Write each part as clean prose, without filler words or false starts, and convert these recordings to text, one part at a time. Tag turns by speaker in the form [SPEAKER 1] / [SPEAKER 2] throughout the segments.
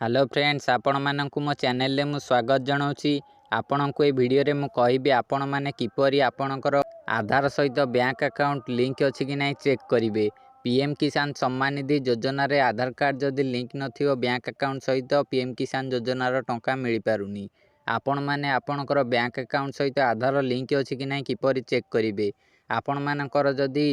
[SPEAKER 1] Hello friends, आपण मानकु मो channel रे मु स्वागत जनाऊँगी। आपणको ए वीडियो रे मु कहबी आपण माने किपरि आपणकर आधार सहित बैंक अकाउंट लिंक अछि कि नै चेक करिवे। पीएम किसान सम्मान निधि योजना रे आधार कार्ड जदि लिंक नथियो बैंक अकाउंट सहित पीएम किसान योजना रो टंका मिलि पारुनी। आपण माने आपणकर बैंक अकाउंट सहित आधार लिंक अछि कि नै किपरि चेक करिवे। आपण मानकर जदि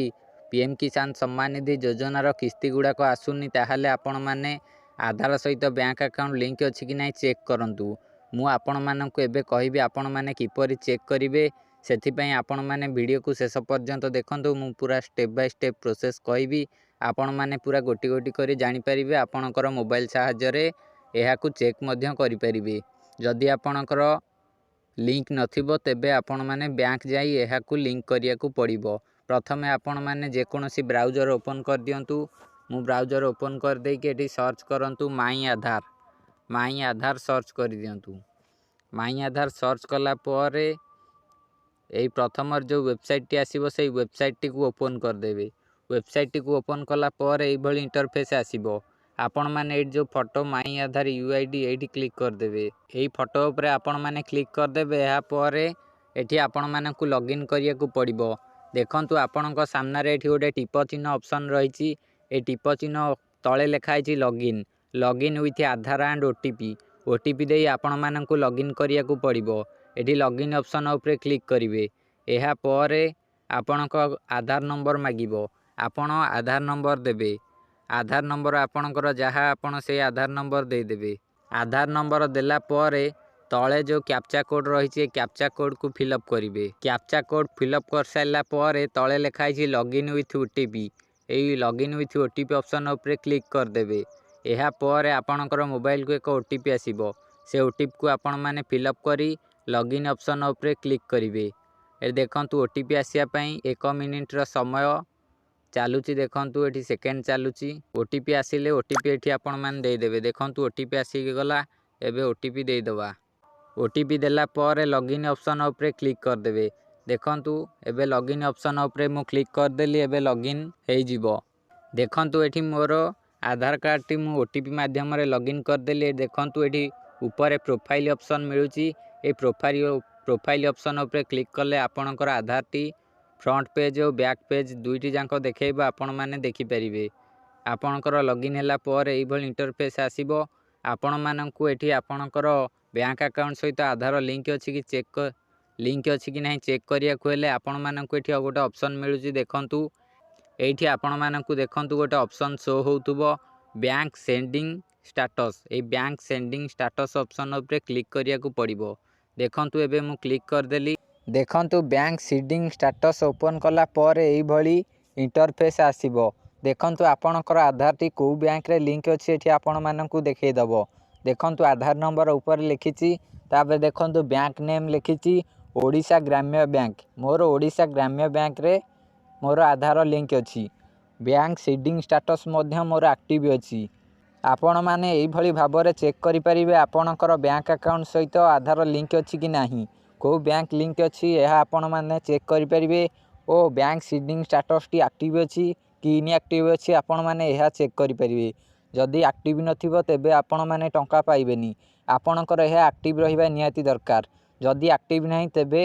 [SPEAKER 1] पीएम किसान सम्मान निधि योजना रो किस्ती गुडाक आसुनी ताहाले आपण माने आधार सहित बैंक अकाउंट लिंक अछि कि नै चेक करंतु। मु आपण मानकु एबे कहबी आपण माने किपरि चेक करिवे। सेथि पई आपण माने वीडियो को शेष पर्यंत देखंतु। मु पूरा स्टेप बाय स्टेप प्रोसेस कहबी। आपण माने पूरा गोटी गोटी करी जानि परिबे। आपणकर मोबाइल सहायता रे एहा को चेक मध्य करि परिबे। जदि आपणकर लिंक नथिबो तेबे आपण माने बैंक जाई एहा को लिंक करिया को पड़िबो। प्रथमे आपण माने जे कोनोसी ब्राउजर ओपन कर दियंतु। मु ब्राउजर ओपन कर दे के एठी सर्च करंतु माई आधार सर्च कर दियंतु। माई आधार सर्च कला परे एई प्रथमर जो वेबसाइट टी आसीबो सेई वेबसाइट टी को ओपन कर देबे। वेबसाइट टी को ओपन कला परे एई भली इंटरफेस आसीबो। आपण माने एठी जो फोटो माई आधार यूआईडी एठी क्लिक कर देबे। एई फोटो ऊपर आपण माने क्लिक कर देबे। एहा परे एठी आपण माने को लॉगिन करिया को पड़िबो। देखंतु आपणक सामना रे एठी गोटे टिप चिन्ह ऑप्शन रहिछि। ए टिप चिन्ह तळे लेखा आइछि login with Aadhaar and OTP दे आपण मानकु लॉगिन करिया को पड़िबो। एठी लॉगिन ऑप्शन ऊपर क्लिक करिवे। एहा परे आपणक आधार नंबर मागिबो। आपण आधार नंबर देबे। आधार नंबर आपणकर जहा आपण से आधार नंबर दे देबे। आधार नंबर देला परे तळे जो कैप्चा कोड रहिछि कैप्चा कोड को फिलअप करिवे। कैप्चा कोड फिलअप कर साइला परे तळे लेखा आइछि लॉगिन विथ ओटीपी। एई लॉगिन विथ ओटीपी ऑप्शन ऊपर क्लिक कर देबे। एहा परे आपणकर मोबाइल को एक ओटीपी आसीबो। से ओटीपी को आपण माने फिलअप करी लॉगिन ऑप्शन ऊपर क्लिक करिवे। ए देखंतु ओटीपी आसिया पई 1 मिनिट रो समय चालुची। देखंतु एठी सेकेंड चालुची। ओटीपी आसिले ओटीपी एठी आपण माने दे देबे। देखंतु ओटीपी आसी गला। एबे ओटीपी दे दवा। ओटीपी देला परे लॉगिन ऑप्शन ऊपर क्लिक कर देबे। देखंतु एबे लॉगिन ऑप्शन ऊपर मु क्लिक कर देली। एबे लॉगिन हे जिवो। देखंतु एठी मोरो आधार कार्ड टी मु ओटीपी माध्यम रे लॉगिन कर देली। देखंतु एठी ऊपर प्रोफाइल ऑप्शन मिलुची। ए प्रोफाइल ऑप्शन ऊपर क्लिक करले आपणकर आधार टी फ्रंट पेज और बैक पेज दुईटी जांको देखेबा आपण माने देखि परिबे। आपणकर लॉगिन हैला पर एई भली इंटरफेस आसीबो। आपण माननकु एठी आपणकर बैंक अकाउंट सहित आधार लिंक अछि कि नाही चेक करिया को हेले आपण माननकु एठी गोटे ऑप्शन मिलुची। देखंतु एठी आपण माननकु देखंतु गोटे ऑप्शन शो होउतबो बैंक सेंडिंग स्टेटस। ए बैंक सेंडिंग स्टेटस ऑप्शन ऊपर क्लिक करिया को पड़िबो। देखंतु एबे मु क्लिक कर देली। देखंतु बैंक सेंडिंग स्टेटस ओपन कला परे एई भली इंटरफेस आसीबो। देखंतु आपणकर आधार टी को बैंक रे लिंक अछि एठी आपण माननकु देखै दबो। देखंतु आधार नंबर ऊपर लिखिछि। ताबे देखंतु बैंक नेम लिखिछि ओडिशा ग्राम्य बैंक। मोर ओडिशा ग्राम्य बैंक रे मोर आधार लिंक अछि। बैंक सेंडिंग स्टेटस मध्य मोर एक्टिव अछि। आपण माने एई भली भाबरे चेक करि परिबे आपणकर बैंक अकाउंट सहित आधार लिंक अछि कि नाही। को बैंक लिंक अछि एहा आपण माने चेक करि परिबे। ओ बैंक सेंडिंग स्टेटस टी एक्टिव अछि कि इनएक्टिव अछि आपण माने एहा चेक करि परिबे। जदि एक्टिव नथिबो तेबे आपण माने टंका पाइबेनी। आपणकर एहा एक्टिव रहिबा नियति दरकार। जदि एक्टिव नाही तेबे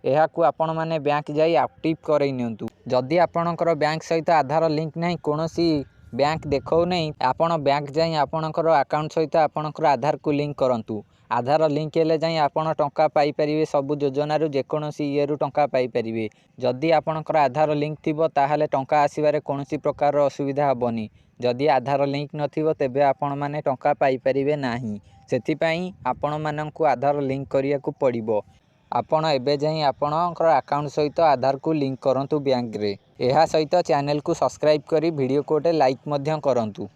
[SPEAKER 1] एहा को आपण माने बैंक जाई एक्टिव करै नियंतु। जदि आपणकर बैंक सहित आधार लिंक नाही कोनोसी बैंक देखौ नहीं आपण बैंक जाई आपणकर अकाउंट सहित आपणकर आधार को लिंक करंतु। आधार लिंक हेले जाई आपण टंका पाई परिबे। सब योजना रु जे कोनोसी ये रु टंका पाई परिबे। जदि आपणकर आधार लिंक थिबो ताहाले टंका आसीबारे कोनोसी प्रकार असुविधा हबोनी। जदि आधार लिंक नथिबो तेबे आपण माने टंका पाई परिबे नाही। सेति पई आपण माननकु आधार लिंक करिया को पड़िबो। आपण एबे जाई आपणकर अकाउंट सहित आधार को लिंक करंतु बैंक रे। एहा सहित चैनल को सब्सक्राइब करी वीडियो को लाइक मध्य करंतु।